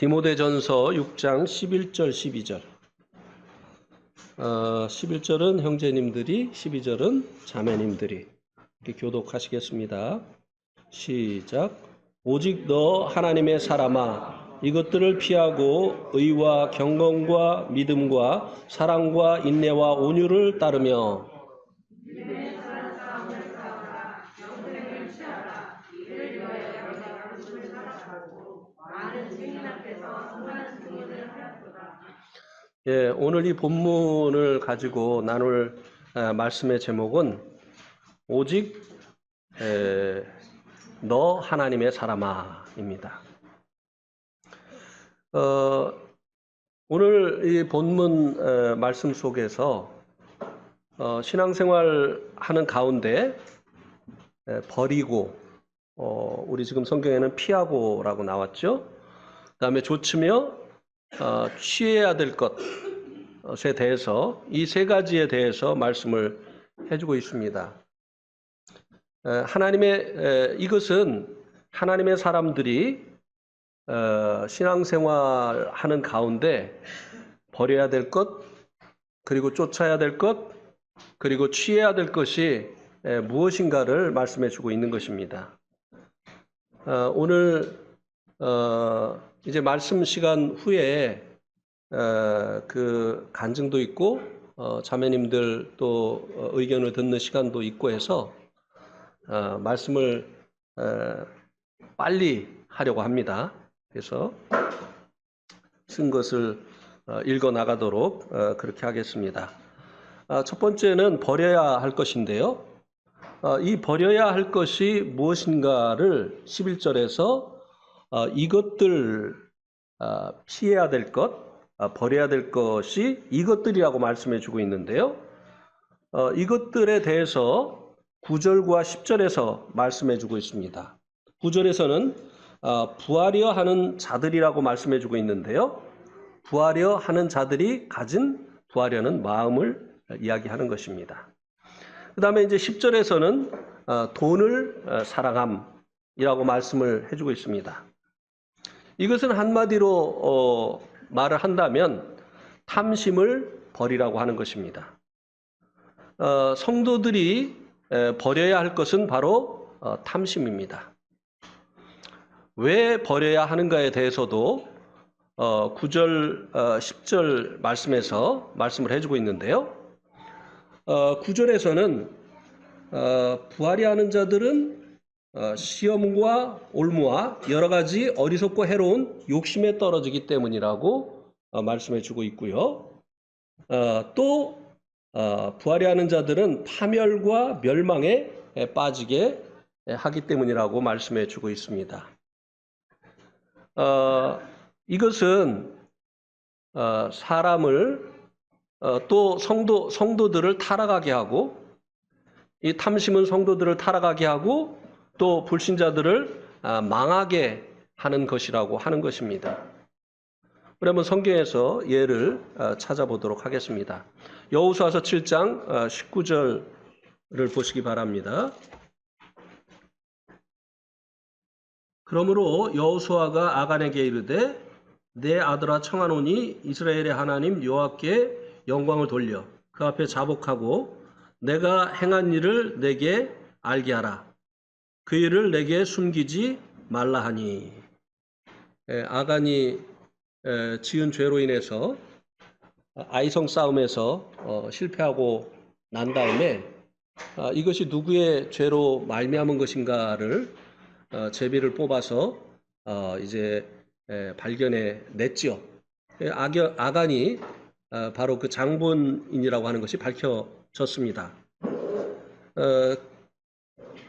디모데전서 6장 11절 12절. 11절은 형제님들이, 12절은 자매님들이. 이렇게 교독하시겠습니다. 시작. 오직 너 하나님의 사람아, 이것들을 피하고 의와 경건과 믿음과 사랑과 인내와 온유를 따르며 오늘 이 본문을 가지고 나눌 말씀의 제목은 오직 너 하나님의 사람아입니다. 오늘 이 본문 말씀 속에서 신앙생활 하는 가운데 버리고, 우리 지금 성경에는 피하고라고 나왔죠. 그 다음에 좋으며 취해야 될 것에 대해서, 이 세 가지에 대해서 말씀을 해주고 있습니다. 이것은 하나님의 사람들이 신앙생활 하는 가운데 버려야 될 것, 그리고 쫓아야 될 것, 그리고 취해야 될 것이 무엇인가를 말씀해 주고 있는 것입니다. 오늘 이제 말씀 시간 후에 그 간증도 있고 자매님들 또 의견을 듣는 시간도 있고 해서 말씀을 빨리 하려고 합니다. 그래서 쓴 것을 읽어 나가도록 그렇게 하겠습니다. 첫 번째는 버려야 할 것인데요. 이 버려야 할 것이 무엇인가를 11절에서 이것들 피해야 될 것, 버려야 될 것이 이것들이라고 말씀해 주고 있는데요. 이것들에 대해서 9절과 10절에서 말씀해 주고 있습니다. 9절에서는 부하려 하는 자들이라고 말씀해 주고 있는데요. 부하려 하는 자들이 가진 부하려는 마음을 이야기하는 것입니다. 그 다음에 이제 10절에서는 돈을 사랑함이라고 말씀을 해주고 있습니다. 이것은 한마디로 말을 한다면 탐심을 버리라고 하는 것입니다. 성도들이 버려야 할 것은 바로 탐심입니다. 왜 버려야 하는가에 대해서도 9절, 10절 말씀에서 말씀을 해주고 있는데요. 9절에서는 부하려 하는 자들은 시험과 올무와 여러 가지 어리석고 해로운 욕심에 떨어지기 때문이라고 말씀해 주고 있고요. 또 부하려 하는 자들은 파멸과 멸망에 빠지게 하기 때문이라고 말씀해 주고 있습니다. 이것은 사람을 또 성도들을 타락하게 하고, 이 탐심은 성도들을 타락하게 하고 또 불신자들을 망하게 하는 것이라고 하는 것입니다. 그러면 성경에서 예를 찾아보도록 하겠습니다. 여호수아서 7장 19절을 보시기 바랍니다. 그러므로 여호수아가 아간에게 이르되 내 아들아 청하노니 이스라엘의 하나님 여호와께 영광을 돌려 그 앞에 자복하고 내가 행한 일을 내게 알게 하라. 그 일을 내게 숨기지 말라 하니. 아간이 지은 죄로 인해서 아이성 싸움에서 실패하고 난 다음에 이것이 누구의 죄로 말미암은 것인가를 제비를 뽑아서 이제 발견해 냈죠. 아간이 바로 그 장본인이라고 하는 것이 밝혀졌습니다.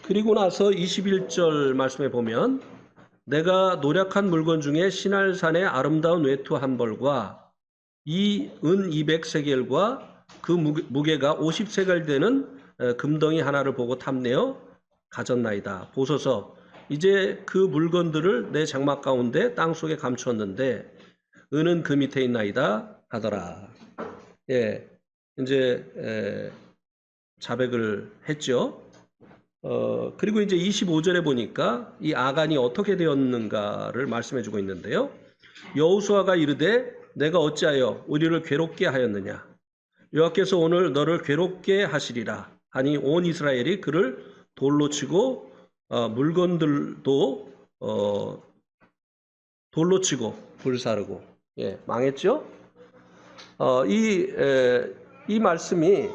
그리고 나서 21절 말씀에 보면 내가 노력한 물건 중에 시날산의 아름다운 외투 한 벌과 이 은 200세겔과 그 무게가 50세겔 되는 금덩이 하나를 보고 탐내어 가졌나이다. 보소서 이제 그 물건들을 내 장막 가운데 땅속에 감추었는데 은은 그 밑에 있나이다 하더라. 이제 자백을 했죠. 그리고 이제 25절에 보니까 이 아간이 어떻게 되었는가를 말씀해 주고 있는데요. 여호수아가 이르되 내가 어찌하여 우리를 괴롭게 하였느냐 여호와께서 오늘 너를 괴롭게 하시리라 하니 온 이스라엘이 그를 돌로 치고 물건들도 돌로 치고 불사르고 망했죠. 이 말씀이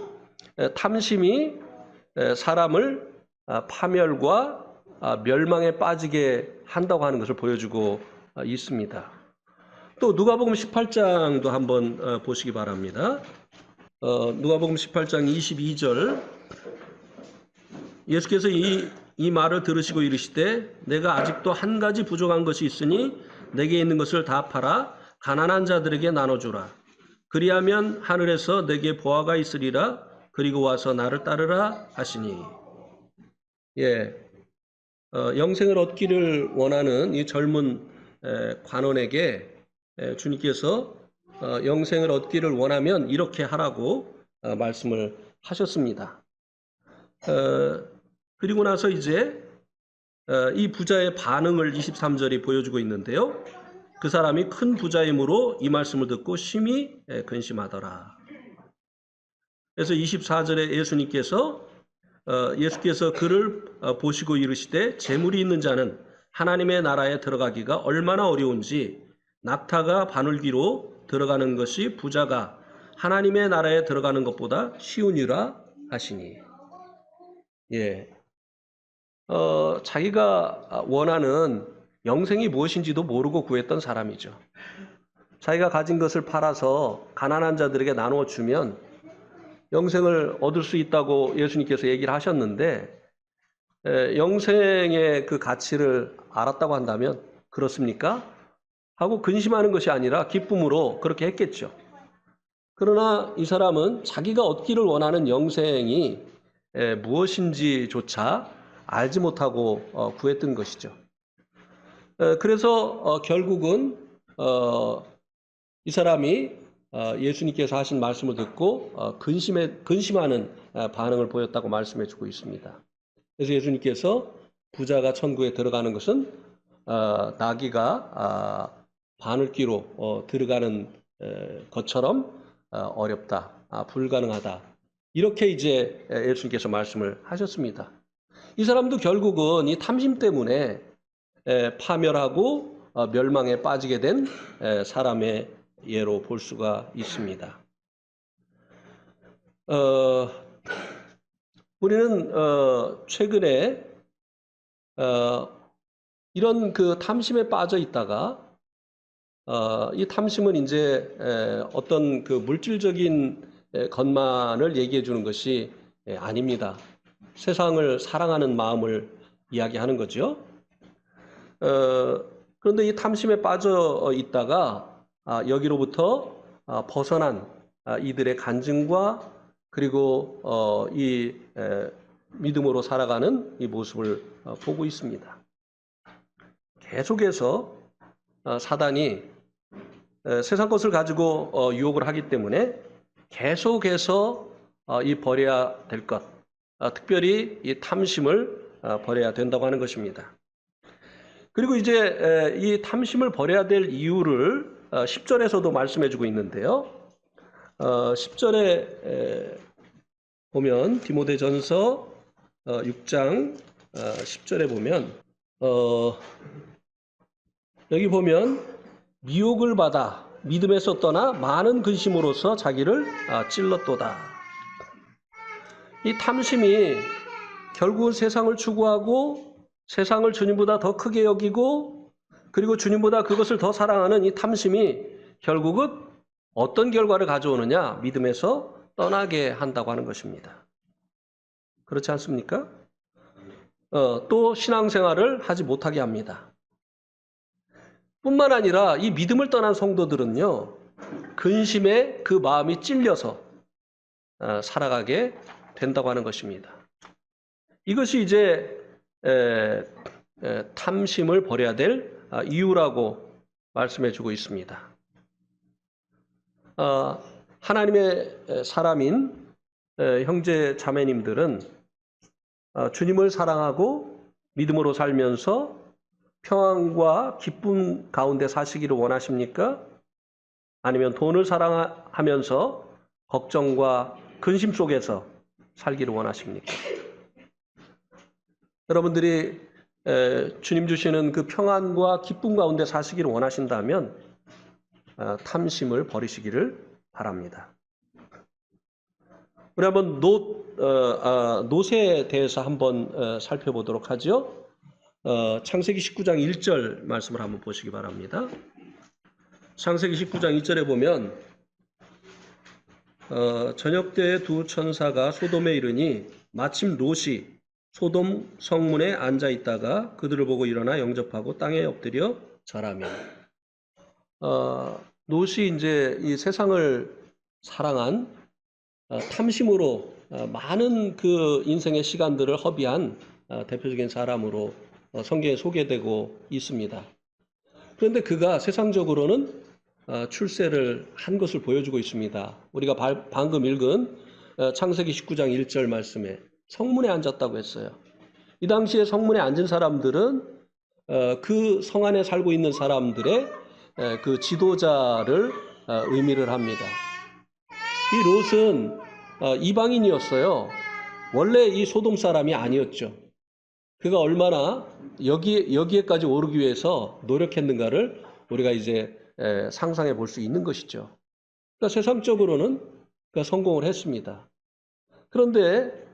탐심이 사람을 파멸과 멸망에 빠지게 한다고 하는 것을 보여주고 있습니다. 또 누가복음 18장도 한번 보시기 바랍니다. 누가복음 18장 22절 예수께서 이 말을 들으시고 이르시되 내가 아직도 한 가지 부족한 것이 있으니 내게 있는 것을 다 팔아 가난한 자들에게 나눠주라. 그리하면 하늘에서 내게 보화가 있으리라. 그리고 와서 나를 따르라 하시니. 영생을 얻기를 원하는 이 젊은 관원에게 주님께서 영생을 얻기를 원하면 이렇게 하라고 말씀을 하셨습니다. 그리고 나서 이제 이 부자의 반응을 23절이 보여주고 있는데요. 그 사람이 큰 부자이므로 이 말씀을 듣고 심히 근심하더라. 그래서 24절에 예수께서 그를 보시고 이르시되 재물이 있는 자는 하나님의 나라에 들어가기가 얼마나 어려운지 낙타가 바늘귀로 들어가는 것이 부자가 하나님의 나라에 들어가는 것보다 쉬우니라 하시니. 자기가 원하는 영생이 무엇인지도 모르고 구했던 사람이죠. 자기가 가진 것을 팔아서 가난한 자들에게 나누어 주면 영생을 얻을 수 있다고 예수님께서 얘기를 하셨는데 영생의 그 가치를 알았다고 한다면 그렇습니까? 하고 근심하는 것이 아니라 기쁨으로 그렇게 했겠죠. 그러나 이 사람은 자기가 얻기를 원하는 영생이 무엇인지조차 알지 못하고 구했던 것이죠. 그래서 결국은 이 사람이 예수님께서 하신 말씀을 듣고 근심하는 반응을 보였다고 말씀해 주고 있습니다. 그래서 예수님께서 부자가 천국에 들어가는 것은 나귀가 바늘귀로 들어가는 것처럼 어렵다, 불가능하다. 이렇게 이제 예수님께서 말씀을 하셨습니다. 이 사람도 결국은 이 탐심 때문에 파멸하고 멸망에 빠지게 된 사람의 예로 볼 수가 있습니다. 우리는 최근에 이런 그 탐심에 빠져 있다가 이 탐심은 이제 어떤 그 물질적인 것만을 얘기해 주는 것이 아닙니다. 세상을 사랑하는 마음을 이야기하는 거죠. 그런데 이 탐심에 빠져 있다가 여기로부터 벗어난 이들의 간증과 그리고 이 믿음으로 살아가는 이 모습을 보고 있습니다. 계속해서 사단이 세상 것을 가지고 유혹을 하기 때문에 계속해서 이 버려야 될 것, 특별히 이 탐심을 버려야 된다고 하는 것입니다. 그리고 이제 이 탐심을 버려야 될 이유를 10절에서도 말씀해 주고 있는데요. 10절에 보면 디모데전서 6장 10절에 보면 여기 보면 미혹을 받아 믿음에서 떠나 많은 근심으로서 자기를 찔렀도다. 이 탐심이 결국은 세상을 추구하고 세상을 주님보다 더 크게 여기고 그리고 주님보다 그것을 더 사랑하는 이 탐심이 결국은 어떤 결과를 가져오느냐? 믿음에서 떠나게 한다고 하는 것입니다. 그렇지 않습니까? 또 신앙생활을 하지 못하게 합니다. 뿐만 아니라 이 믿음을 떠난 성도들은요. 근심에 그 마음이 찔려서 살아가게 된다고 하는 것입니다. 이것이 이제 탐심을 버려야 될 이유라고 말씀해 주고 있습니다. 하나님의 사람인 형제 자매님들은 주님을 사랑하고 믿음으로 살면서 평안과 기쁨 가운데 사시기를 원하십니까? 아니면 돈을 사랑하면서 걱정과 근심 속에서 살기를 원하십니까? 여러분들이 주님 주시는 그 평안과 기쁨 가운데 사시기를 원하신다면 탐심을 버리시기를 바랍니다. 우리 한번 노새에 대해서 한번 살펴보도록 하죠. 창세기 19장 1절 말씀을 한번 보시기 바랍니다. 창세기 19장 1절에 보면 저녁 때에 두 천사가 소돔에 이르니 마침 롯이 소돔 성문에 앉아 있다가 그들을 보고 일어나 영접하고 땅에 엎드려 절하며. 롯이 이제 이 세상을 사랑한 탐심으로 많은 그 인생의 시간들을 허비한 대표적인 사람으로 성경에 소개되고 있습니다. 그런데 그가 세상적으로는 출세를 한 것을 보여주고 있습니다. 우리가 방금 읽은 창세기 19장 1절 말씀에 성문에 앉았다고 했어요. 이 당시에 성문에 앉은 사람들은 그 성 안에 살고 있는 사람들의 그 지도자를 의미를 합니다. 이 롯은 이방인이었어요. 원래 이 소돔 사람이 아니었죠. 그가 얼마나 여기에까지 오르기 위해서 노력했는가를 우리가 이제 상상해 볼 수 있는 것이죠. 그러니까 세상적으로는 그가 성공을 했습니다. 그런데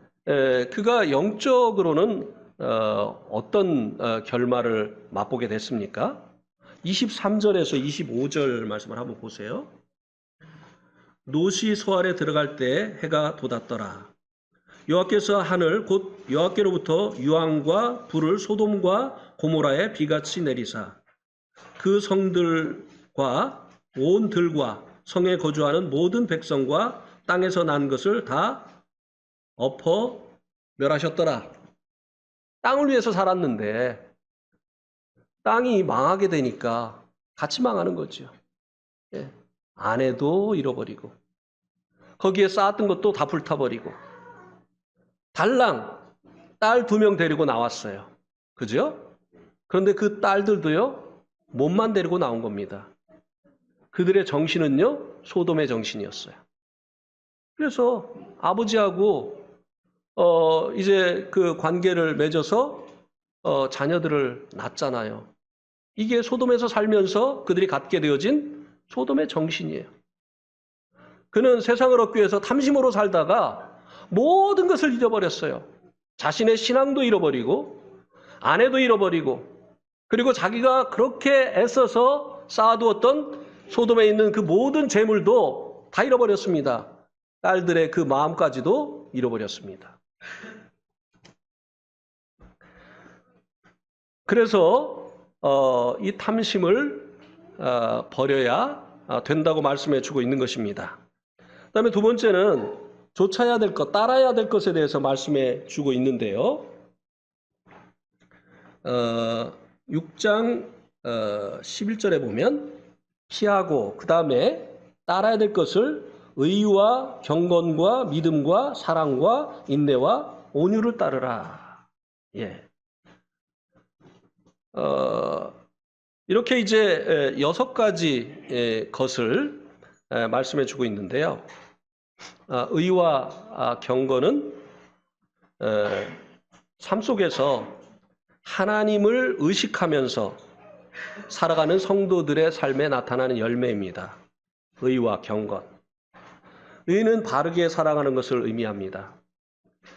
그가 영적으로는 어떤 결말을 맛보게 됐습니까? 23절에서 25절 말씀을 한번 보세요. 롯이 소알에 들어갈 때 해가 돋았더라. 여호와께서 하늘 곧 여호와께로부터 유황과 불을 소돔과 고모라에 비같이 내리사 그 성들과 온 들과 성에 거주하는 모든 백성과 땅에서 난 것을 다 엎어 멸하셨더라. 땅을 위해서 살았는데 땅이 망하게 되니까 같이 망하는 거죠. 아내도 잃어버리고 거기에 쌓았던 것도 다 불타버리고 달랑 딸 2명 데리고 나왔어요. 그죠? 그런데 그 딸들도요, 몸만 데리고 나온 겁니다. 그들의 정신은요, 소돔의 정신이었어요. 그래서 아버지하고 이제 그 관계를 맺어서 자녀들을 낳잖아요. 이게 소돔에서 살면서 그들이 갖게 되어진 소돔의 정신이에요. 그는 세상을 얻기 위해서 탐심으로 살다가 모든 것을 잃어버렸어요. 자신의 신앙도 잃어버리고 아내도 잃어버리고 그리고 자기가 그렇게 애써서 쌓아두었던 소돔에 있는 그 모든 재물도 다 잃어버렸습니다. 딸들의 그 마음까지도 잃어버렸습니다. 그래서 이 탐심을 버려야 된다고 말씀해 주고 있는 것입니다. 그 다음에 두 번째는 좇아야 될 것, 따라야 될 것에 대해서 말씀해 주고 있는데요. 6장 11절에 보면 피하고 그 다음에 따라야 될 것을 의와 경건과 믿음과 사랑과 인내와 온유를 따르라. 예. 이렇게 이제 6가지 것을 말씀해 주고 있는데요. 의와 경건은 삶 속에서 하나님을 의식하면서 살아가는 성도들의 삶에 나타나는 열매입니다. 의와 경건. 의는 바르게 살아가는 것을 의미합니다.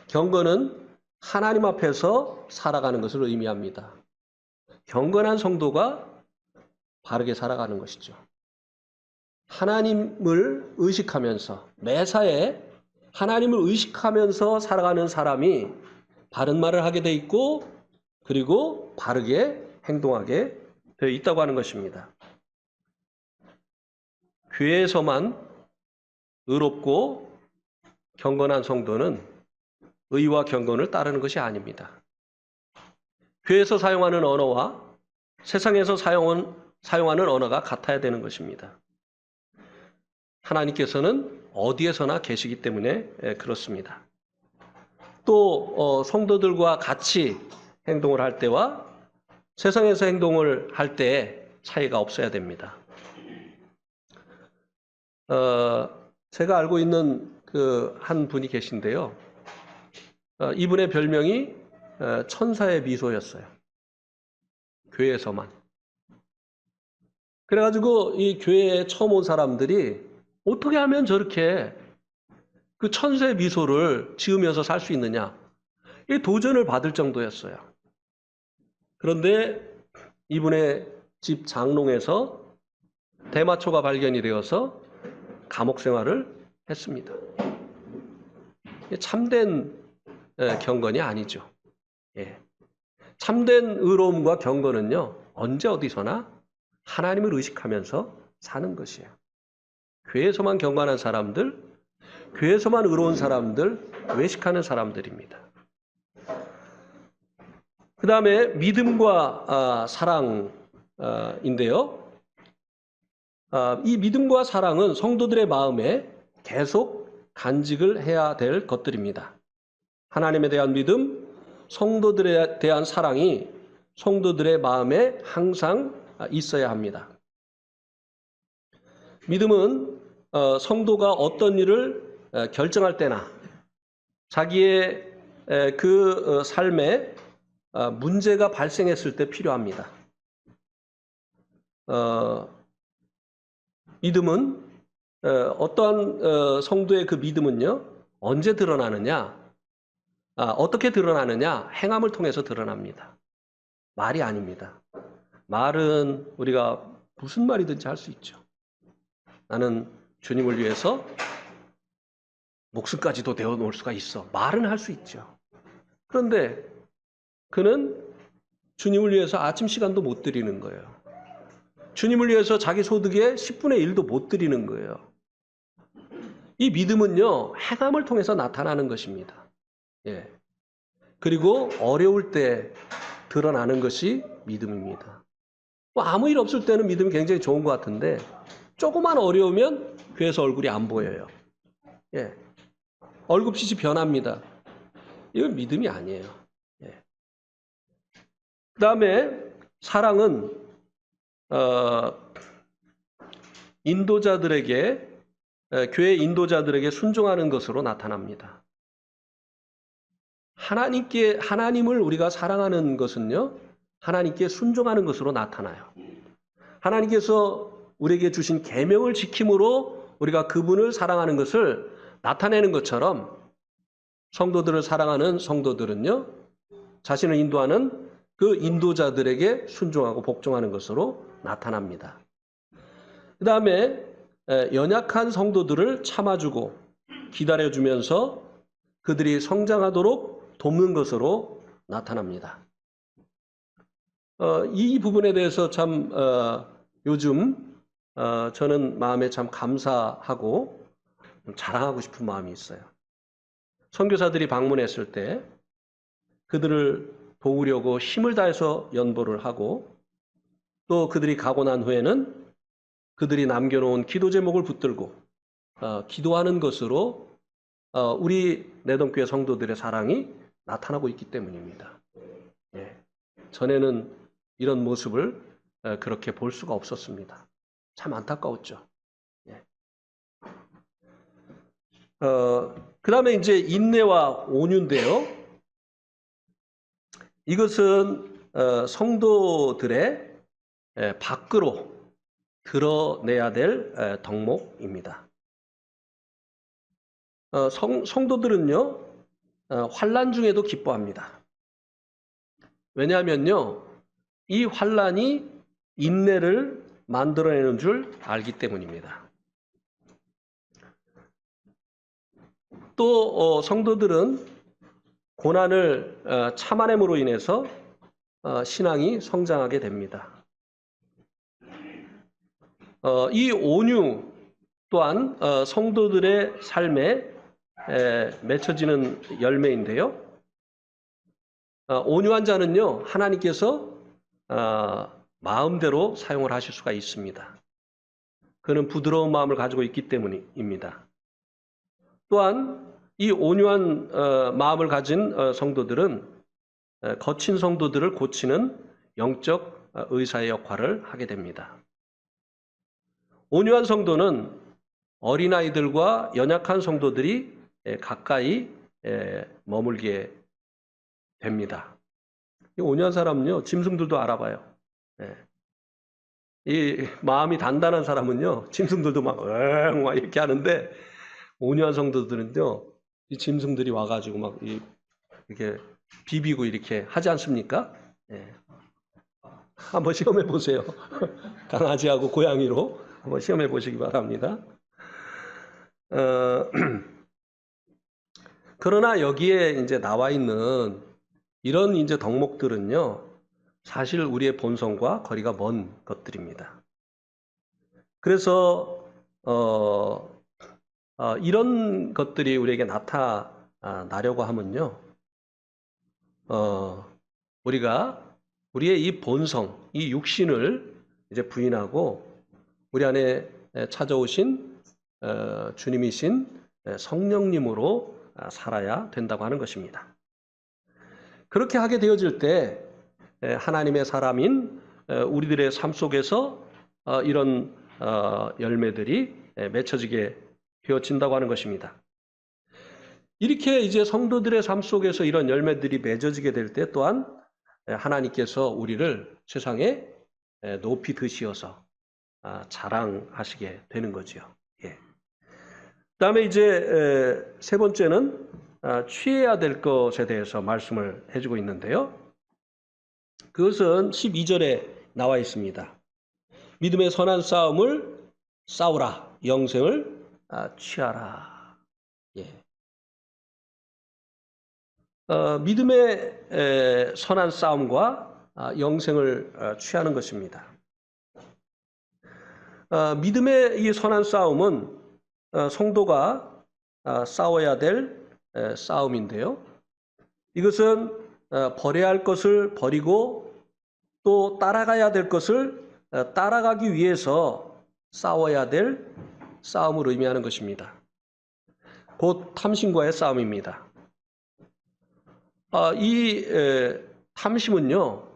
경건은 하나님 앞에서 살아가는 것을 의미합니다. 경건한 성도가 바르게 살아가는 것이죠. 하나님을 의식하면서 매사에 하나님을 의식하면서 살아가는 사람이 바른 말을 하게 돼 있고 그리고 바르게 행동하게 되어 있다고 하는 것입니다. 교회에서만 의롭고 경건한 성도는 의와 경건을 따르는 것이 아닙니다. 교회에서 사용하는 언어와 세상에서 사용하는 언어가 같아야 되는 것입니다. 하나님께서는 어디에서나 계시기 때문에 그렇습니다. 또 성도들과 같이 행동을 할 때와 세상에서 행동을 할 때 차이가 없어야 됩니다. 제가 알고 있는 그 한 분이 계신데요. 이분의 별명이 천사의 미소였어요. 교회에서만. 그래가지고 이 교회에 처음 온 사람들이 어떻게 하면 저렇게 그 천사의 미소를 지으면서 살 수 있느냐, 이 도전을 받을 정도였어요. 그런데 이분의 집 장롱에서 대마초가 발견이 되어서 감옥 생활을 했습니다. 참된 경건이 아니죠. 예. 참된 의로움과 경건은요, 언제 어디서나 하나님을 의식하면서 사는 것이에요. 교회에서만 경건한 사람들, 교회에서만 의로운 사람들, 외식하는 사람들입니다. 그 다음에 믿음과 사랑인데요. 이 믿음과 사랑은 성도들의 마음에 계속 간직을 해야 될 것들입니다. 하나님에 대한 믿음, 성도들에 대한 사랑이 성도들의 마음에 항상 있어야 합니다. 믿음은 성도가 어떤 일을 결정할 때나 자기의 그 삶에 문제가 발생했을 때 필요합니다. 믿음은 어떠한 성도의 그 믿음은요, 언제 드러나느냐, 어떻게 드러나느냐, 행함을 통해서 드러납니다. 말이 아닙니다. 말은 우리가 무슨 말이든지 할 수 있죠. 나는 주님을 위해서 목숨까지도 내어놓을 수가 있어. 말은 할 수 있죠. 그런데 그는 주님을 위해서 아침 시간도 못 드리는 거예요. 주님을 위해서 자기 소득의 10분의 1도 못 드리는 거예요. 이 믿음은요, 행함을 통해서 나타나는 것입니다. 예. 그리고 어려울 때 드러나는 것이 믿음입니다. 뭐 아무 일 없을 때는 믿음이 굉장히 좋은 것 같은데 조그만 어려우면 교회에서 얼굴이 안 보여요. 예. 얼굴빛이 변합니다. 이건 믿음이 아니에요. 예. 그 다음에 사랑은 교회 인도자들에게 순종하는 것으로 나타납니다. 하나님을 우리가 사랑하는 것은요, 하나님께 순종하는 것으로 나타나요. 하나님께서 우리에게 주신 계명을 지킴으로 우리가 그분을 사랑하는 것을 나타내는 것처럼 성도들을 사랑하는 성도들은요, 자신을 인도하는 그 인도자들에게 순종하고 복종하는 것으로 나타납니다. 그 다음에 연약한 성도들을 참아주고 기다려주면서 그들이 성장하도록 돕는 것으로 나타납니다. 이 부분에 대해서 참 요즘 저는 마음에 참 감사하고 자랑하고 싶은 마음이 있어요. 선교사들이 방문했을 때 그들을 도우려고 힘을 다해서 연보를 하고 또 그들이 가고 난 후에는 그들이 남겨놓은 기도 제목을 붙들고 기도하는 것으로 우리 내동교회 성도들의 사랑이 나타나고 있기 때문입니다. 예. 전에는 이런 모습을 그렇게 볼 수가 없었습니다. 참 안타까웠죠. 예. 그 다음에 이제 인내와 온유인데요. 이것은 성도들의 밖으로 드러내야 될 덕목입니다. 성도들은요, 환난 중에도 기뻐합니다. 왜냐하면요, 이 환난이 인내를 만들어내는 줄 알기 때문입니다. 또 성도들은 고난을 참아냄으로 인해서 신앙이 성장하게 됩니다. 이 온유 또한 성도들의 삶에 맺혀지는 열매인데요. 온유한 자는요, 하나님께서 마음대로 사용을 하실 수가 있습니다. 그는 부드러운 마음을 가지고 있기 때문입니다. 또한 이 온유한 마음을 가진 성도들은 거친 성도들을 고치는 영적 의사의 역할을 하게 됩니다. 온유한 성도는 어린아이들과 연약한 성도들이 가까이 머물게 됩니다. 이 온유한 사람은요, 짐승들도 알아봐요. 이 마음이 단단한 사람은요, 짐승들도 막 이렇게 하는데, 온유한 성도들은요, 이 짐승들이 와가지고 막 이렇게 비비고 이렇게 하지 않습니까? 한번 시험해 보세요. 강아지하고 고양이로 한번 시험해 보시기 바랍니다. 그러나 여기에 이제 나와 있는 이런 이제 덕목들은요, 사실 우리의 본성과 거리가 먼 것들입니다. 그래서 이런 것들이 우리에게 나타나려고 하면요, 우리가 우리의 이 본성, 이 육신을 이제 부인하고 우리 안에 찾아오신 주님이신 성령님으로 살아야 된다고 하는 것입니다. 그렇게 하게 되어질 때 하나님의 사람인 우리들의 삶 속에서 이런 열매들이 맺혀지게 되어진다고 하는 것입니다. 이렇게 이제 성도들의 삶 속에서 이런 열매들이 맺어지게 될 때 또한 하나님께서 우리를 세상에 높이 드시어서 자랑하시게 되는 거죠. 예. 그다음에 이제 세 번째는 취해야 될 것에 대해서 말씀을 해주고 있는데요. 그것은 12절에 나와 있습니다. 믿음의 선한 싸움을 싸우라, 영생을 취하라. 예. 믿음의 선한 싸움과 영생을 취하는 것입니다. 믿음의 이 선한 싸움은 성도가 싸워야 될 싸움인데요. 이것은 버려야 할 것을 버리고 또 따라가야 될 것을 따라가기 위해서 싸워야 될 싸움을 의미하는 것입니다. 곧 탐심과의 싸움입니다. 이 탐심은요,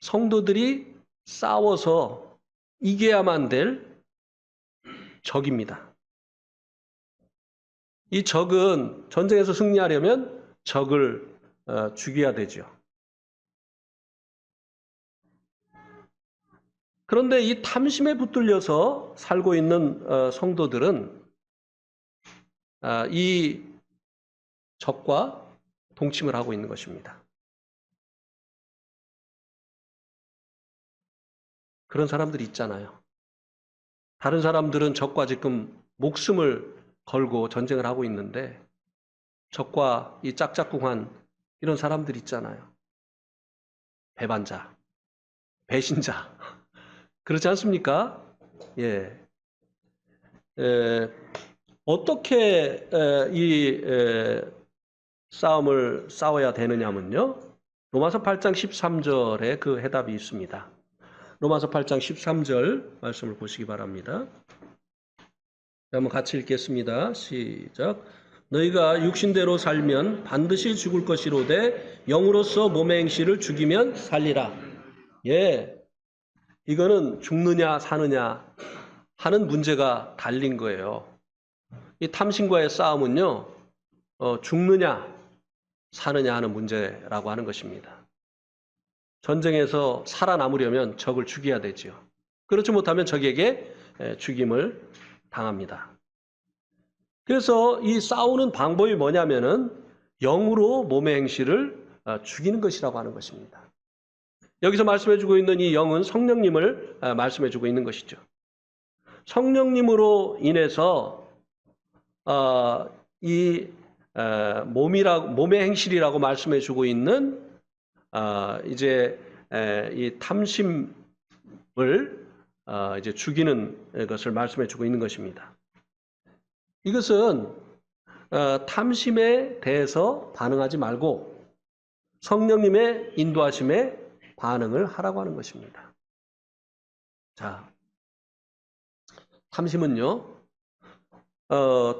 성도들이 싸워서 이겨야만 될 적입니다. 이 적은 전쟁에서 승리하려면 적을 죽여야 되죠. 그런데 이 탐심에 붙들려서 살고 있는 성도들은 이 적과 동침을 하고 있는 것입니다. 그런 사람들이 있잖아요. 다른 사람들은 적과 지금 목숨을 걸고 전쟁을 하고 있는데 적과 이 짝짝꿍한 이런 사람들 있잖아요. 배반자, 배신자. 그렇지 않습니까? 예. 어떻게 이 싸움을 싸워야 되느냐면요. 로마서 8장 13절에 그 해답이 있습니다. 로마서 8장 13절 말씀을 보시기 바랍니다. 한번 같이 읽겠습니다. 시작. 너희가 육신대로 살면 반드시 죽을 것이로되 영으로서 몸의 행실을 죽이면 살리라. 예, 이거는 죽느냐 사느냐 하는 문제가 달린 거예요. 이 탐심과의 싸움은요, 죽느냐 사느냐 하는 문제라고 하는 것입니다. 전쟁에서 살아남으려면 적을 죽여야 되죠. 그렇지 못하면 적에게 죽임을 당합니다. 그래서 이 싸우는 방법이 뭐냐면은 영으로 몸의 행실을 죽이는 것이라고 하는 것입니다. 여기서 말씀해주고 있는 이 영은 성령님을 말씀해주고 있는 것이죠. 성령님으로 인해서 이 몸의 행실이라고 말씀해주고 있는 이제 이 탐심을 이제 죽이는 것을 말씀해주고 있는 것입니다. 이것은 탐심에 대해서 반응하지 말고 성령님의 인도하심에 반응을 하라고 하는 것입니다. 자, 탐심은요,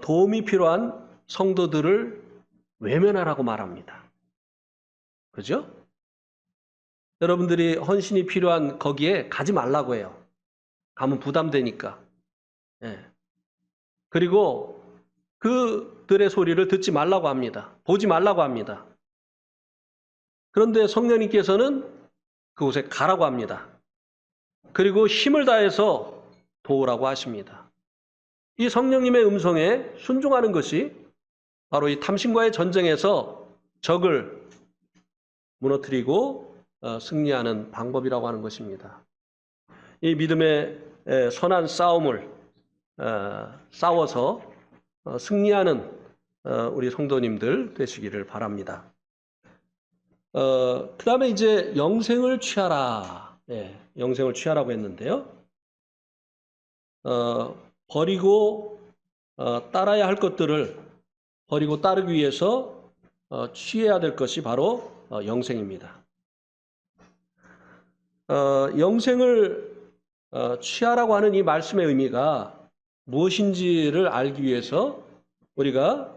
도움이 필요한 성도들을 외면하라고 말합니다. 그죠? 여러분들이 헌신이 필요한 거기에 가지 말라고 해요. 가면 부담되니까. 예. 그리고 그들의 소리를 듣지 말라고 합니다. 보지 말라고 합니다. 그런데 성령님께서는 그곳에 가라고 합니다. 그리고 힘을 다해서 도우라고 하십니다. 이 성령님의 음성에 순종하는 것이 바로 이 탐심과의 전쟁에서 적을 무너뜨리고 승리하는 방법이라고 하는 것입니다. 이 믿음의 선한 싸움을 싸워서 승리하는 우리 성도님들 되시기를 바랍니다. 그 다음에 이제 영생을 취하라. 네, 영생을 취하라고 했는데요. 버리고 따라야 할 것들을 버리고 따르기 위해서 취해야 될 것이 바로 영생입니다. 영생을 취하라고 하는 이 말씀의 의미가 무엇인지를 알기 위해서 우리가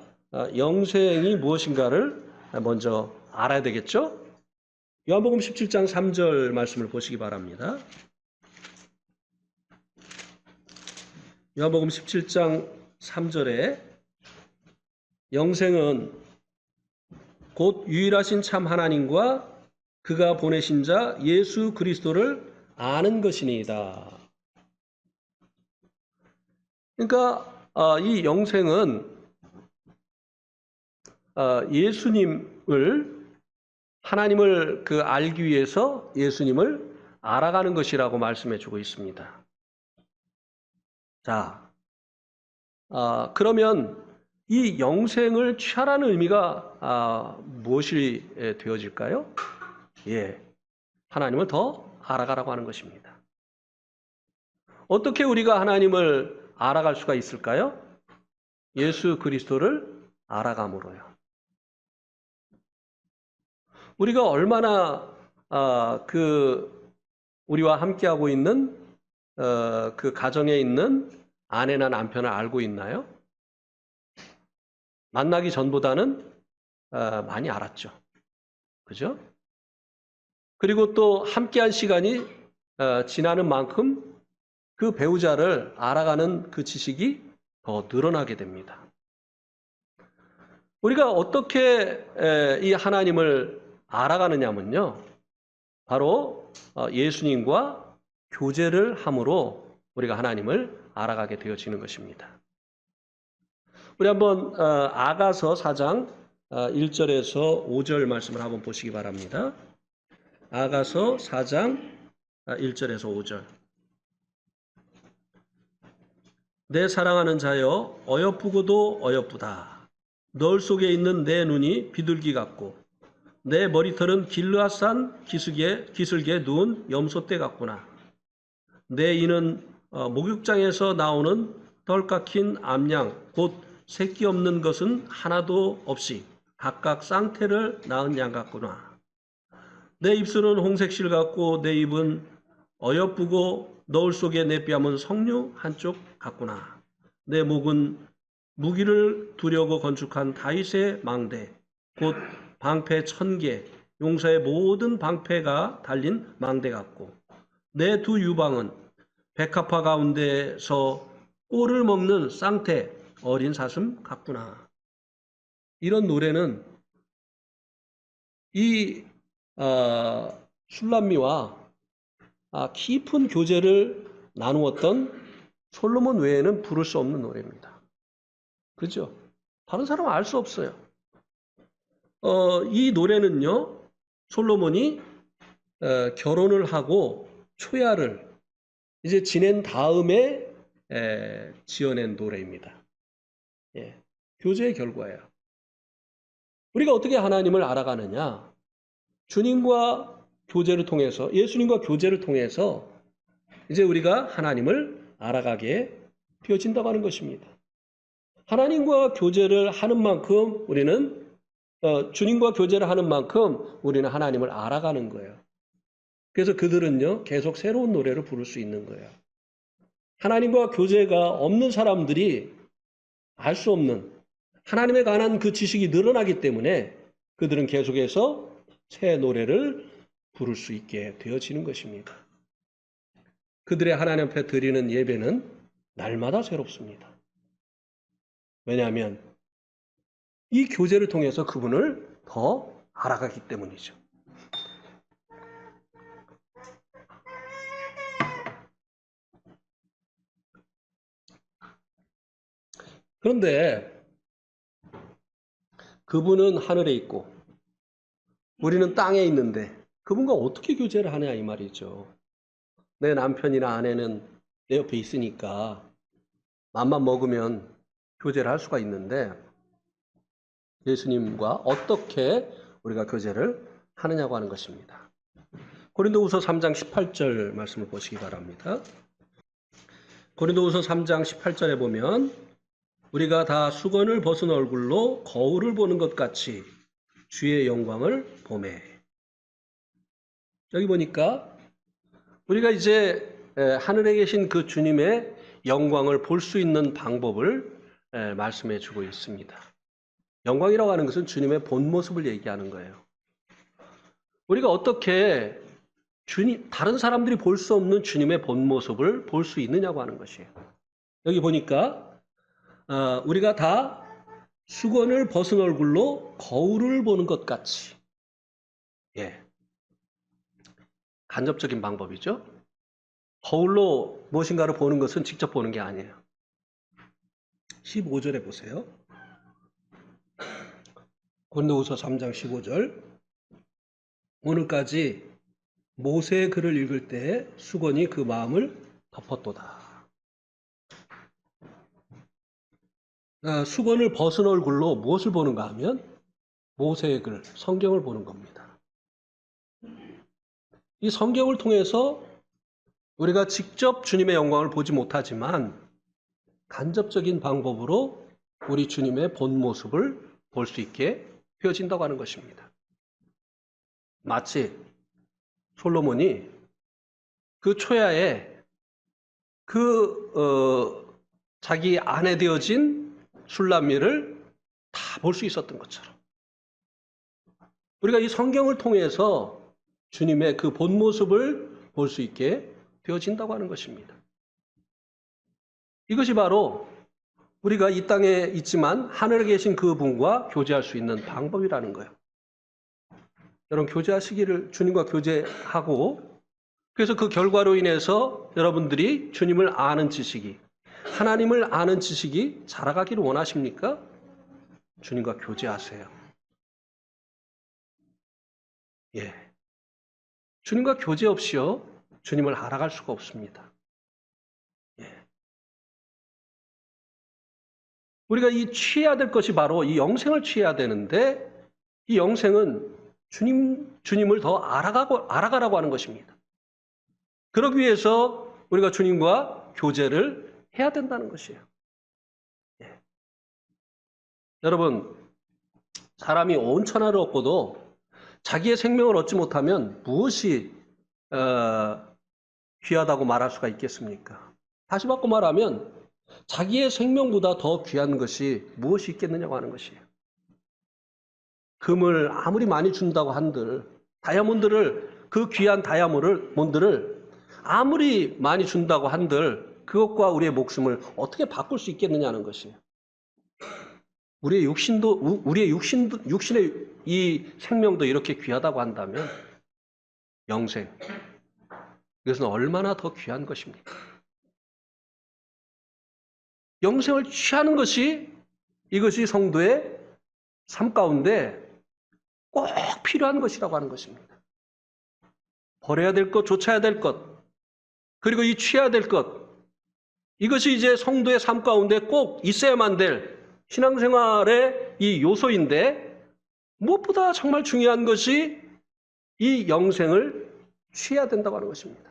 영생이 무엇인가를 먼저 알아야 되겠죠? 요한복음 17장 3절 말씀을 보시기 바랍니다. 요한복음 17장 3절에 영생은 곧 유일하신 참 하나님과 그가 보내신 자 예수 그리스도를 아는 것이니이다. 그러니까 이 영생은 예수님을 하나님을 알기 위해서 예수님을 알아가는 것이라고 말씀해 주고 있습니다. 자, 그러면 이 영생을 취하라는 의미가 무엇이 되어질까요? 예, 하나님을 더 알아가라고 하는 것입니다. 어떻게 우리가 하나님을 알아갈 수가 있을까요? 예수 그리스도를 알아감으로요. 우리가 얼마나 우리와 함께하고 있는 그 가정에 있는 아내나 남편을 알고 있나요? 만나기 전보다는 많이 알았죠. 그죠? 그리고 또 함께한 시간이 지나는 만큼 그 배우자를 알아가는 그 지식이 더 늘어나게 됩니다. 우리가 어떻게 이 하나님을 알아가느냐면요. 바로 예수님과 교제를 함으로 우리가 하나님을 알아가게 되어지는 것입니다. 우리 한번 아가서 4장 1절에서 5절 말씀을 한번 보시기 바랍니다. 아가서 4장 1절에서 5절. 내 사랑하는 자여 어여쁘고도 어여쁘다. 널 속에 있는 내 눈이 비둘기 같고 내 머리털은 길르앗산 기슭에 누운 염소떼 같구나. 내 이는 목욕장에서 나오는 덜 깎인 암양 곧 새끼 없는 것은 하나도 없이 각각 쌍태를 낳은 양 같구나. 내 입술은 홍색실 같고 내 입은 어여쁘고 너울 속에 내 뺨은 석류 한쪽 같구나. 내 목은 무기를 두려고 건축한 다윗의 망대 곧 방패 1000개 용사의 모든 방패가 달린 망대 같고 내 두 유방은 백합화 가운데서 꼴을 먹는 쌍태 어린 사슴 같구나. 이런 노래는 이 술람미와 깊은 교제를 나누었던 솔로몬 외에는 부를 수 없는 노래입니다. 그죠? 다른 사람은 알 수 없어요. 이 노래는요, 솔로몬이 결혼을 하고 초야를 이제 지낸 다음에 지어낸 노래입니다. 예, 교제의 결과예요. 우리가 어떻게 하나님을 알아가느냐? 주님과 교제를 통해서, 예수님과 교제를 통해서 이제 우리가 하나님을 알아가게 되어진다고 하는 것입니다. 하나님과 교제를 하는 만큼 우리는 주님과 교제를 하는 만큼 우리는 하나님을 알아가는 거예요. 그래서 그들은요 계속 새로운 노래를 부를 수 있는 거예요. 하나님과 교제가 없는 사람들이 알 수 없는 하나님에 관한 그 지식이 늘어나기 때문에 그들은 계속해서 새 노래를 부를 수 있게 되어지는 것입니다. 그들의 하나님 앞에 드리는 예배는 날마다 새롭습니다. 왜냐하면 이 교제를 통해서 그분을 더 알아가기 때문이죠. 그런데 그분은 하늘에 있고 우리는 땅에 있는데 그분과 어떻게 교제를 하냐 이 말이죠. 내 남편이나 아내는 내 옆에 있으니까 맘만 먹으면 교제를 할 수가 있는데 예수님과 어떻게 우리가 교제를 하느냐고 하는 것입니다. 고린도후서 3장 18절 말씀을 보시기 바랍니다. 고린도후서 3장 18절에 보면 우리가 다 수건을 벗은 얼굴로 거울을 보는 것 같이 주의 영광을 보매. 여기 보니까 우리가 이제 하늘에 계신 그 주님의 영광을 볼 수 있는 방법을 말씀해 주고 있습니다. 영광이라고 하는 것은 주님의 본 모습을 얘기하는 거예요. 우리가 어떻게 다른 사람들이 볼 수 없는 주님의 본 모습을 볼 수 있느냐고 하는 것이에요. 여기 보니까 우리가 다 수건을 벗은 얼굴로 거울을 보는 것 같이, 간접적인 방법이죠. 거울로 무엇인가를 보는 것은 직접 보는 게 아니에요. 15절에 보세요. 고린도후서 3장 15절. 오늘까지 모세의 글을 읽을 때 수건이 그 마음을 덮었도다. 수건을 벗은 얼굴로 무엇을 보는가 하면 모세의 글, 성경을 보는 겁니다. 이 성경을 통해서 우리가 직접 주님의 영광을 보지 못하지만 간접적인 방법으로 우리 주님의 본 모습을 볼 수 있게 되어진다고 하는 것입니다. 마치 솔로몬이 그 초야에 자기 아내 되어진 술람미를 다 볼 수 있었던 것처럼 우리가 이 성경을 통해서 주님의 그 본 모습을 볼 수 있게 되어진다고 하는 것입니다. 이것이 바로 우리가 이 땅에 있지만 하늘에 계신 그분과 교제할 수 있는 방법이라는 거예요. 여러분 교제하시기를, 주님과 교제하고 그래서 그 결과로 인해서 여러분들이 주님을 아는 지식이, 하나님을 아는 지식이 자라가기를 원하십니까? 주님과 교제하세요. 주님과 교제 없이요 주님을 알아갈 수가 없습니다. 우리가 이 취해야 될 것이 바로 이 영생을 취해야 되는데 이 영생은 주님을 더 알아가라고 하는 것입니다. 그러기 위해서 우리가 주님과 교제를 해야 된다는 것이에요. 여러분, 사람이 온 천하를 얻고도 자기의 생명을 얻지 못하면 무엇이 귀하다고 말할 수가 있겠습니까? 다시 바꿔 말하면 자기의 생명보다 더 귀한 것이 무엇이 있겠느냐고 하는 것이에요. 금을 아무리 많이 준다고 한들, 그 귀한 다이아몬드를 아무리 많이 준다고 한들 그것과 우리의 목숨을 어떻게 바꿀 수 있겠느냐는 것이에요. 우리의 육신의 이 생명도 이렇게 귀하다고 한다면 영생, 이것은 얼마나 더 귀한 것입니까? 영생을 취하는 것이 이것이 성도의 삶 가운데 꼭 필요한 것이라고 하는 것입니다. 버려야 될 것, 좇아야 될 것, 그리고 이 취해야 될 것, 이것이 이제 성도의 삶 가운데 꼭 있어야만 될 신앙생활의 이 요소인데 무엇보다 정말 중요한 것이 이 영생을 취해야 된다고 하는 것입니다.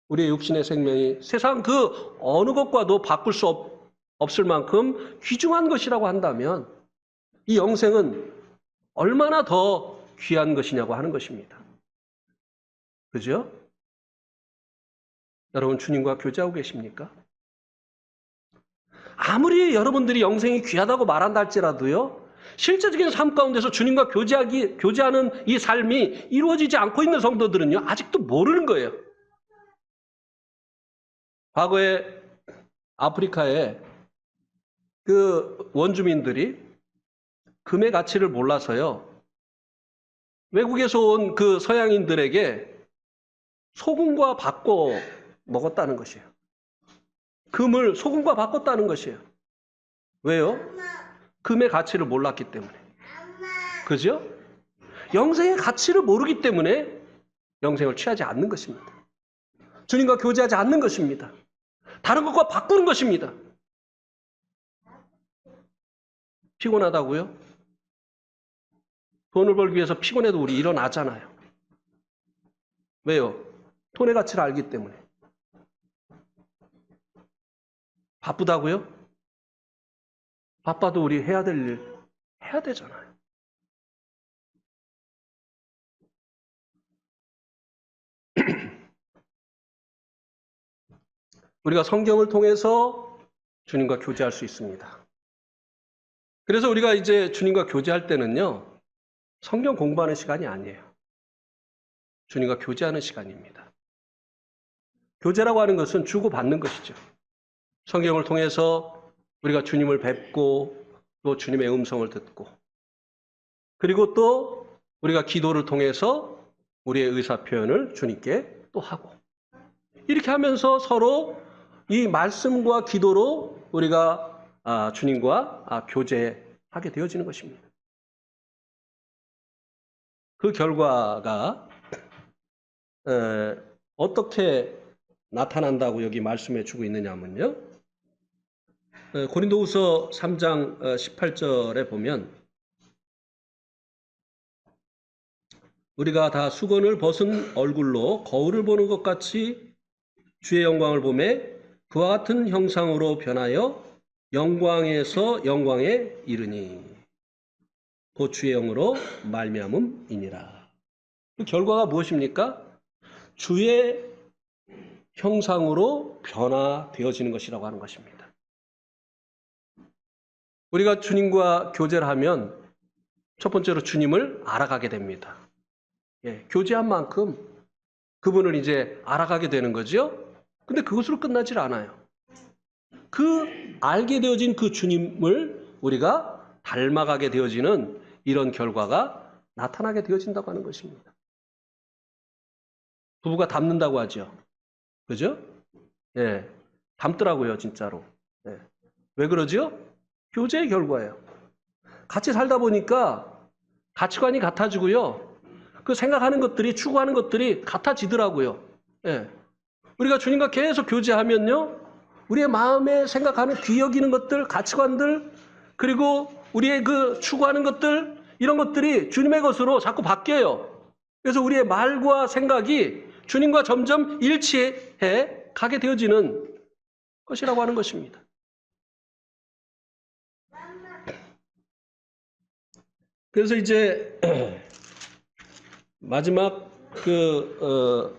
우리의 육신의 생명이 세상 그 어느 것과도 바꿀 수 없을 만큼 귀중한 것이라고 한다면 이 영생은 얼마나 더 귀한 것이냐고 하는 것입니다. 그죠? 여러분 주님과 교제하고 계십니까? 아무리 여러분들이 영생이 귀하다고 말한다 할지라도요, 실제적인 삶 가운데서 주님과 교제하는 이 삶이 이루어지지 않고 있는 성도들은요, 아직도 모르는 거예요. 과거에 아프리카에 그 원주민들이 금의 가치를 몰라서요, 외국에서 온 그 서양인들에게 소금과 바꿔 먹었다는 것이에요. 금을 소금과 바꿨다는 것이에요. 왜요? 금의 가치를 몰랐기 때문에. 그죠? 영생의 가치를 모르기 때문에 영생을 취하지 않는 것입니다. 주님과 교제하지 않는 것입니다. 다른 것과 바꾸는 것입니다. 피곤하다고요? 돈을 벌기 위해서 피곤해도 우리 일어나잖아요. 왜요? 돈의 가치를 알기 때문에. 바쁘다고요? 바빠도 우리 해야 될 일 해야 되잖아요. 우리가 성경을 통해서 주님과 교제할 수 있습니다. 그래서 우리가 이제 주님과 교제할 때는요, 성경 공부하는 시간이 아니에요. 주님과 교제하는 시간입니다. 교제라고 하는 것은 주고받는 것이죠. 성경을 통해서 우리가 주님을 뵙고 또 주님의 음성을 듣고, 그리고 또 우리가 기도를 통해서 우리의 의사표현을 주님께 또 하고, 이렇게 하면서 서로 이 말씀과 기도로 우리가 주님과 교제하게 되어지는 것입니다. 그 결과가 어떻게 나타난다고 여기 말씀해 주고 있느냐면요, 고린도후서 3장 18절에 보면 우리가 다 수건을 벗은 얼굴로 거울을 보는 것 같이 주의 영광을 보매 그와 같은 형상으로 변하여 영광에서 영광에 이르니 곧 주의 영으로 말미암음이니라. 그 결과가 무엇입니까? 주의 형상으로 변화되어지는 것이라고 하는 것입니다. 우리가 주님과 교제를 하면 첫 번째로 주님을 알아가게 됩니다. 교제한 만큼 그분을 이제 알아가게 되는 거죠. 근데 그것으로 끝나질 않아요. 그 알게 되어진 그 주님을 우리가 닮아가게 되어지는 이런 결과가 나타나게 되어진다고 하는 것입니다. 부부가 닮는다고 하죠. 그죠? 닮더라고요, 진짜로. 왜 그러죠? 교제의 결과예요. 같이 살다 보니까 가치관이 같아지고요. 그 생각하는 것들이, 추구하는 것들이 같아지더라고요. 우리가 주님과 계속 교제하면요, 우리의 마음에 생각하는 귀여기는 것들, 가치관들, 그리고 우리의 그 추구하는 것들, 이런 것들이 주님의 것으로 자꾸 바뀌어요. 그래서 우리의 말과 생각이 주님과 점점 일치해 가게 되어지는 것이라고 하는 것입니다. 그래서 이제 마지막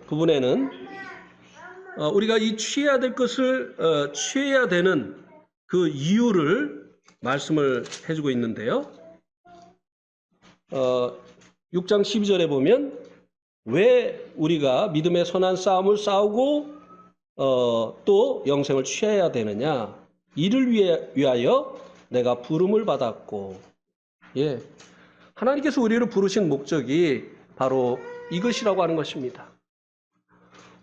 부분에는 우리가 이 취해야 될 것을 취해야 되는 그 이유를 말씀을 해주고 있는데요. 6장 12절에 보면 왜 우리가 믿음의 선한 싸움을 싸우고 또 영생을 취해야 되느냐, 이를 위하여 내가 부름을 받았고, 하나님께서 우리를 부르신 목적이 바로 이것이라고 하는 것입니다.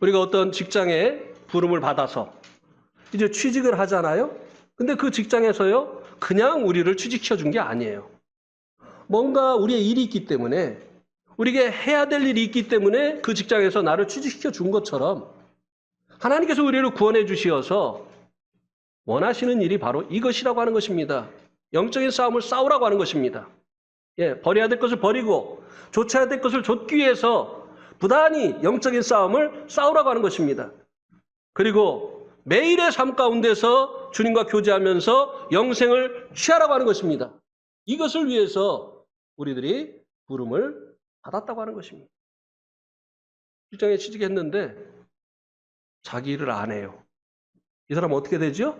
우리가 어떤 직장에 부름을 받아서 이제 취직을 하잖아요. 근데 그 직장에서요, 그냥 우리를 취직시켜 준 게 아니에요. 뭔가 우리의 일이 있기 때문에, 우리에게 해야 될 일이 있기 때문에 그 직장에서 나를 취직시켜 준 것처럼 하나님께서 우리를 구원해 주시어서 원하시는 일이 바로 이것이라고 하는 것입니다. 영적인 싸움을 싸우라고 하는 것입니다. 버려야 될 것을 버리고 좇아야 될 것을 좇기 위해서 부단히 영적인 싸움을 싸우라고 하는 것입니다. 그리고 매일의 삶 가운데서 주님과 교제하면서 영생을 취하라고 하는 것입니다. 이것을 위해서 우리들이 부름을 받았다고 하는 것입니다. 직장에 취직했는데 자기 일을 안 해요. 이 사람 어떻게 되죠?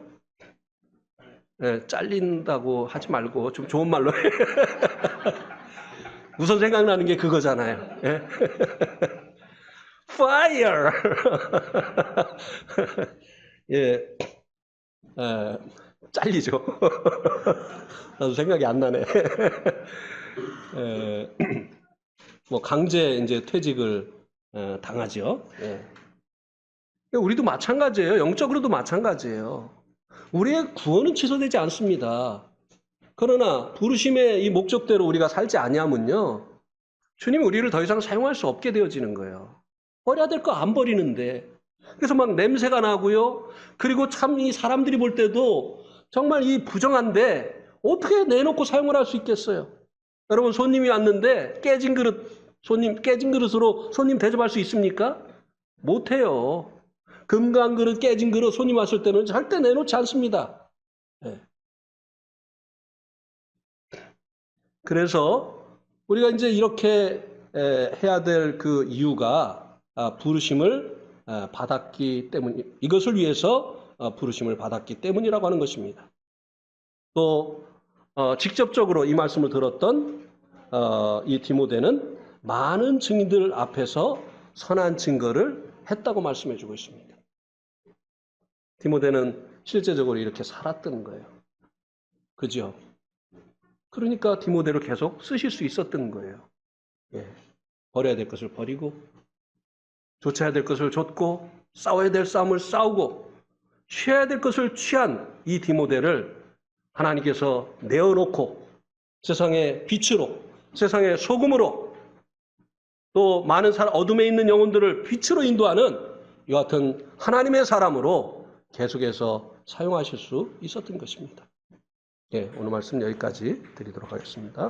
예, 잘린다고 하지 말고 좀 좋은 말로 해. 우선 생각나는 게 그거잖아요. 예? Fire! 예, 잘리죠. 나도 생각이 안 나네. 뭐 강제 이제 퇴직을 당하죠. 예. 우리도 마찬가지예요. 영적으로도 마찬가지예요. 우리의 구원은 취소되지 않습니다. 그러나 부르심의 이 목적대로 우리가 살지 아니하면요, 주님이 우리를 더 이상 사용할 수 없게 되어지는 거예요. 버려야 될 거 안 버리는데. 그래서 막 냄새가 나고요. 그리고 참 이 사람들이 볼 때도 정말 이 부정한데 어떻게 내놓고 사용을 할 수 있겠어요? 여러분 손님이 왔는데 깨진 그릇으로 손님 대접할 수 있습니까? 못해요. 금강 그릇, 깨진 그릇 손님 왔을 때는 절대 내놓지 않습니다. 네. 그래서 우리가 이제 이렇게 해야 될 그 이유가 부르심을 받았기 때문, 이것을 위해서 부르심을 받았기 때문이라고 하는 것입니다. 또 직접적으로 이 말씀을 들었던 이 디모데는 많은 증인들 앞에서 선한 증거를 했다고 말씀해 주고 있습니다. 디모데는 실제적으로 이렇게 살았던 거예요. 그죠? 그러니까 디모데를 계속 쓰실 수 있었던 거예요. 예. 버려야 될 것을 버리고, 좇아야 될 것을 좇고, 싸워야 될 싸움을 싸우고, 취해야 될 것을 취한 이 디모데를 하나님께서 내어놓고 세상의 빛으로, 세상의 소금으로, 또 많은 어둠에 있는 영혼들을 빛으로 인도하는 이 같은 하나님의 사람으로 계속해서 사용하실 수 있었던 것입니다. 예, 오늘 말씀 여기까지 드리도록 하겠습니다.